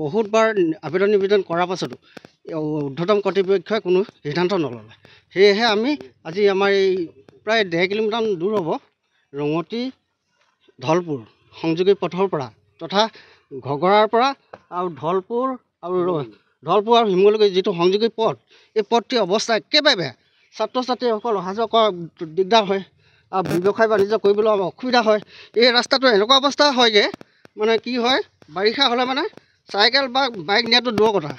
বহুতবাৰ আবেদন নিবেদন কৰাৰ পাছতো ঊৰ্ধ্বতম কৰ্তৃপক্ষই কোনো সিদ্ধান্ত নল'লে। সেয়েহে আমি আজি আমাৰ এই প্ৰায় 1.5 কিলোমিটাৰ দূৰ হ'ব ৰঙতি ধলপুৰ সংযোগী পথৰ পৰা তথা ঘগৰাৰ পৰা আৰু ধলপুৰ আৰু শিমলুগুৰি যিটো সংযোগী পথ, এই পথটিৰ অৱস্থা একেবাৰে বেয়া। ছাত্ৰ ছাত্ৰীসকল অহা যোৱা কৰা দিগদাৰ হয় আৰু ব্যৱসায় বাণিজ্য কৰিবলৈ অসুবিধা হয়। এই ৰাস্তাটো এনেকুৱা অৱস্থা হয়গৈ, মানে কি হয়, বাৰিষা হ'লে মানে চাইকেল বা বাইক নিয়াটো দূৰৰ কথা,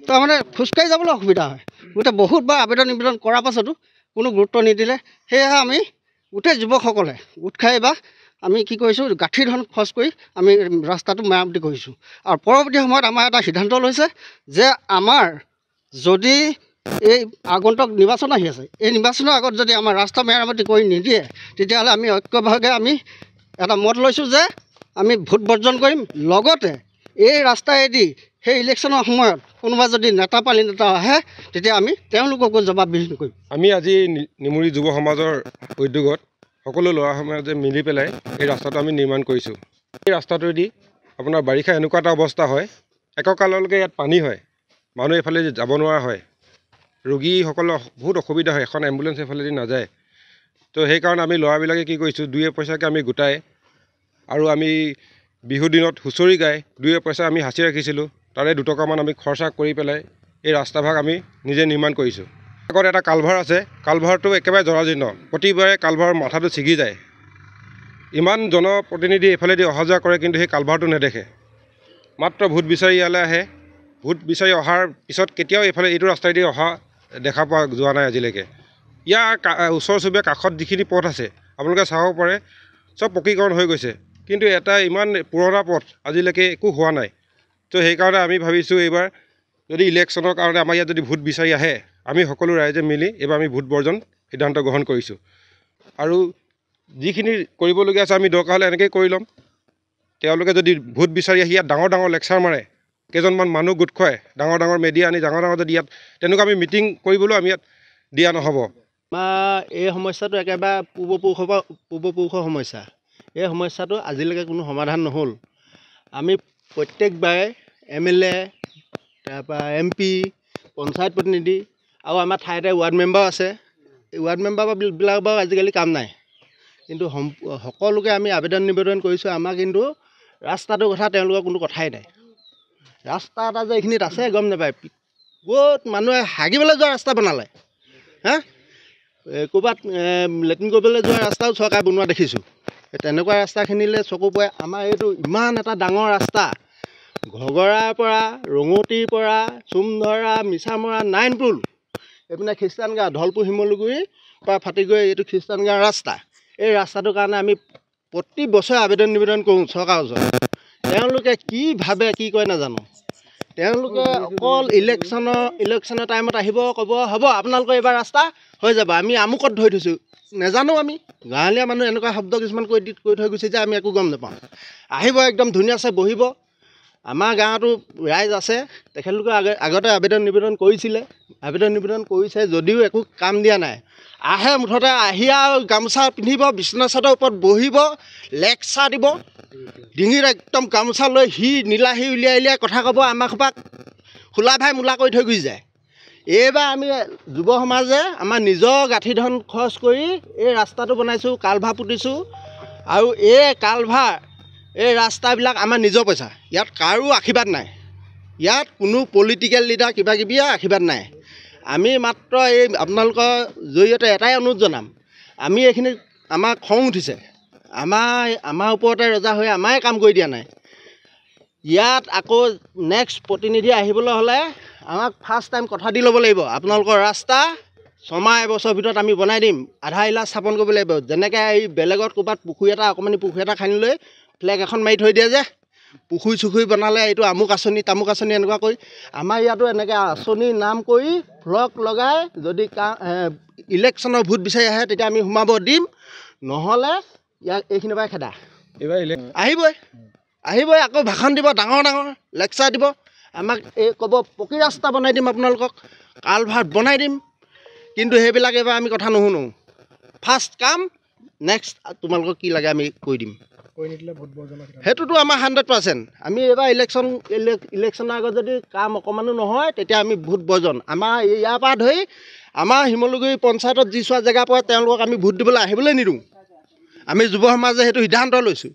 তাৰমানে খোজকাঢ়ি যাবলৈ অসুবিধা হয়। গোটেই বহুতবাৰ আবেদন নিবেদন কৰাৰ পাছতো কোনো গুৰুত্ব নিদিলে। সেয়েহে আমি গোটেই যুৱকসকলে গোট খাই বা আমি কি কৰিছোঁ, গাঁঠি ধন খৰচ কৰি আমি ৰাস্তাটো মেৰামতি কৰিছোঁ। আৰু পৰৱৰ্তী সময়ত আমাৰ এটা সিদ্ধান্ত লৈছে যে আমাৰ যদি এই আগন্তুক নিৰ্বাচন আহি আছে, এই নিৰ্বাচনৰ আগত যদি আমাৰ ৰাস্তা মেৰামতি কৰি নিদিয়ে, তেতিয়াহ'লে আমি ঐক্যভাৱে আমি এটা মত লৈছোঁ যে আমি ভোট বৰ্জন কৰিম। লগতে এই ৰাস্তাইদি সেই ইলেকশ্যনৰ সময়ত কোনোবা যদি নেতা আহে, তেতিয়া আমি তেওঁলোককো জবাবদিহি কৰিম। আমি আজি নিমুৰি যুৱ সমাজৰ উদ্যোগত সকলো ল'ৰা সমাজে মিলি পেলাই এই ৰাস্তাটো আমি নিৰ্মাণ কৰিছোঁ। এই ৰাস্তাটোৱেদি আপোনাৰ বাৰিষা এনেকুৱা এটা অৱস্থা হয়, এককাললৈকে ইয়াত পানী হয়, মানুহ এইফালে যাব নোৱাৰা হয়, ৰোগীসকলৰ বহুত অসুবিধা হয়, এখন এম্বুলেঞ্চ এইফালেদি নাযায়। তো সেইকাৰণে আমি ল'ৰাবিলাকে কি কৰিছোঁ, 2 পইচাকৈ আমি গোটাই আৰু আমি বিহু দিনত হুঁচৰি গাই 2 পইচা আমি সাঁচি ৰাখিছিলোঁ, তাৰে 2 টকামান আমি খৰচা কৰি পেলাই এই ৰাস্তাভাগ আমি নিজে নিৰ্মাণ কৰিছোঁ। আগত এটা কালভাৰ আছে, কালভাৰটো একেবাৰে জৰাজীৰ্ণ, প্ৰতিবাৰে কালভাৰৰ মাথাটো ছিগি যায়। ইমান জনপ্ৰতিনিধি এইফালেদি অহা যোৱা কৰে, কিন্তু সেই কালভাৰটো নেদেখে। মাত্ৰ ভোট বিচাৰি ইয়ালৈ আহে, ভোট বিচাৰি অহাৰ পিছত কেতিয়াও এইফালে এইটো ৰাস্তাইদি অহা দেখা পোৱা যোৱা নাই আজিলৈকে। ইয়াৰ ওচৰ চুবুৰীয়া কাষত যিখিনি পথ আছে আপোনালোকে চাব পাৰে, চব পকীকৰণ হৈ গৈছে, কিন্তু এটা ইমান পুৰণা পথ আজিলৈকে একো হোৱা নাই। তো সেইকাৰণে আমি ভাবিছোঁ এইবাৰ যদি ইলেকশ্যনৰ কাৰণে আমাৰ ইয়াত যদি ভোট বিচাৰি আহে, আমি সকলো ৰাইজে মিলি এইবাৰ আমি ভোট বৰ্জন সিদ্ধান্ত গ্ৰহণ কৰিছোঁ। আৰু যিখিনি কৰিবলগীয়া আছে আমি দৰকাৰ হ'লে এনেকৈ কৰি ল'ম। তেওঁলোকে যদি ভোট বিচাৰি আহি ইয়াত ডাঙৰ ডাঙৰ লেকচাৰ মাৰে, কেইজনমান মানুহ গোট খুৱাই ডাঙৰ মিডিয়া আনি ডাঙৰ যদি ইয়াত তেনেকুৱা আমি মিটিং কৰিবলৈ আমি ইয়াত দিয়া নহ'ব। আমাৰ এই সমস্যাটো একেবাৰে পূৰ্বপুৰুষৰ সমস্যা। এই সমস্যাটো আজিলৈকে কোনো সমাধান নহ'ল। আমি প্ৰত্যেকবাৰে MLA, তাৰপৰা MP, পঞ্চায়ত প্ৰতিনিধি আৰু আমাৰ ঠাইতে ৱাৰ্ড মেম্বাৰ আছে। এই ৱাৰ্ড মেম্বাৰবিলাক বাৰু আজিকালি কাম নাই, কিন্তু সকলোকে আমি আবেদন নিবেদন কৰিছোঁ। আমাৰ কিন্তু ৰাস্তাটোৰ কথা তেওঁলোকৰ কোনো কথাই নাই। ৰাস্তা এটা যে এইখিনিত আছে গম নাপায়, ক'ত মানুহে হাগিবলৈ যোৱা ৰাস্তা বনালে, ক'ৰবাত লেট্ৰিন কৰিবলৈ যোৱা ৰাস্তাও চৰকাৰে বনোৱা দেখিছোঁ। তেনেকুৱা ৰাস্তাখিনিলৈ চকু পৰে। আমাৰ এইটো ইমান এটা ডাঙৰ ৰাস্তা, ঘগৰাৰ পৰা, ৰঙতিৰ পৰা, চুমধৰা, মিছামৰা, নাইনপুল, এইপিনে খ্ৰীষ্টান গাঁও, ধলপুৰ শিমলুগুৰিৰ পৰা ফাটি গৈ এইটো খ্ৰীষ্টান গাঁৱৰ ৰাস্তা। এই ৰাস্তাটোৰ কাৰণে আমি প্ৰতি বছৰে আবেদন নিবেদন কৰোঁ চৰকাৰৰ ওচৰত। তেওঁলোকে কি ভাবে কি কয় নাজানো। তেওঁলোকে অকল ইলেকশ্যনৰ টাইমত আহিব, ক'ব হ'ব আপোনালোকৰ এইবাৰ ৰাস্তা হৈ যাব, আমি আমুকত ধৰি থৈছোঁ। নেজানো আমি, গাঁৱলীয়া মানুহ এনেকুৱা শব্দ কিছুমান কৈ থৈ গুচি যায়, আমি একো গম নাপাওঁ। আহিব একদম ধুনীয়াছে বহিব। আমাৰ গাঁৱতো ৰাইজ আছে, তেখেতলোকে আগতে আবেদন নিবেদন কৰিছে যদিও একো কাম দিয়া নাই। আহে মুঠতে আহি আৰু গামোচা পিন্ধিব, বিচনা চাদৰ ওপৰত বহিব, লেকচাৰ দিব, ডিঙিত একদম গামোচা লৈ নীলাহী উলিয়াই কথা ক'ব, আমাৰ সোপাক খোলা ভাই মূলা কৰি থৈ গুচি যায়। এইবাৰ আমি যুৱ সমাজে আমাৰ নিজৰ গাঁঠি ধন খৰচ কৰি এই ৰাস্তাটো বনাইছোঁ, কালভাৰ পুতিছোঁ। আৰু এই ৰাস্তাবিলাক আমাৰ নিজৰ পইচা, ইয়াত কাৰো আশীৰ্বাদ নাই। ইয়াত কোনো পলিটিকেল লিডাৰ কিবাকিবিয়ে আশীৰ্বাদ নাই। আমি মাত্ৰ এই আপোনালোকৰ জৰিয়তে এটাই অনুৰোধ জনাম, আমি এইখিনি আমাৰ খং উঠিছে, আমাৰ ওপৰতে ৰজা হৈ আমাৰে কাম কৰি দিয়া নাই। ইয়াত আকৌ নেক্সট প্ৰতিনিধি আহিবলৈ হ'লে আমাক ফাৰ্ষ্ট টাইম কথা দি ল'ব লাগিব, আপোনালোকৰ ৰাস্তা 6 মাহ 1 বছৰৰ ভিতৰত আমি বনাই দিম, আধা ইলা স্থাপন কৰিব লাগিব। যেনেকৈ এই বেলেগত ক'ৰবাত অকণমানি পুখুৰী এটা খান্দি লৈ ফ্লেগ এখন মাৰি থৈ দিয়ে যে, পুখুৰী বনালে এইটো আমুক আঁচনি তামুক আঁচনি এনেকুৱা কৰি, আমাৰ ইয়াতো এনেকৈ আঁচনিৰ নাম কৰি ফ্লগ লগাই যদি ইলেকশ্যনৰ ভোট বিচাৰি আহে তেতিয়া আমি সোমাব দিম, নহ'লে ইয়াক এইখিনিৰ পৰাই খেদা। এইবাৰ আহিবই আকৌ ভাষণ দিব, ডাঙৰ লেকচাৰ দিব, আমাক এই ক'ব পকী ৰাস্তা বনাই দিম, আপোনালোকক কালভাৰ্ট বনাই দিম। কিন্তু সেইবিলাক এইবাৰ আমি কথা নুশুনো। ফাৰ্ষ্ট কাম, নেক্সট তোমালোকক কি লাগে আমি কৰি দিম। সেইটোতো আমাৰ 100%। আমি এইবাৰ ইলেকশ্যনৰ আগত যদি কাম অকণমানো নহয় তেতিয়া আমি ভোট বৰ্জন। আমাৰ ইয়াৰ পৰা ধৰি আমাৰ শিমলুগুৰি পঞ্চায়তত যি চোৱা জেগা পৰে তেওঁলোকক আমি ভোট দিবলৈ আহিবলৈ নিদিওঁ। আমি যুৱ সমাজে সেইটো সিদ্ধান্ত লৈছোঁ।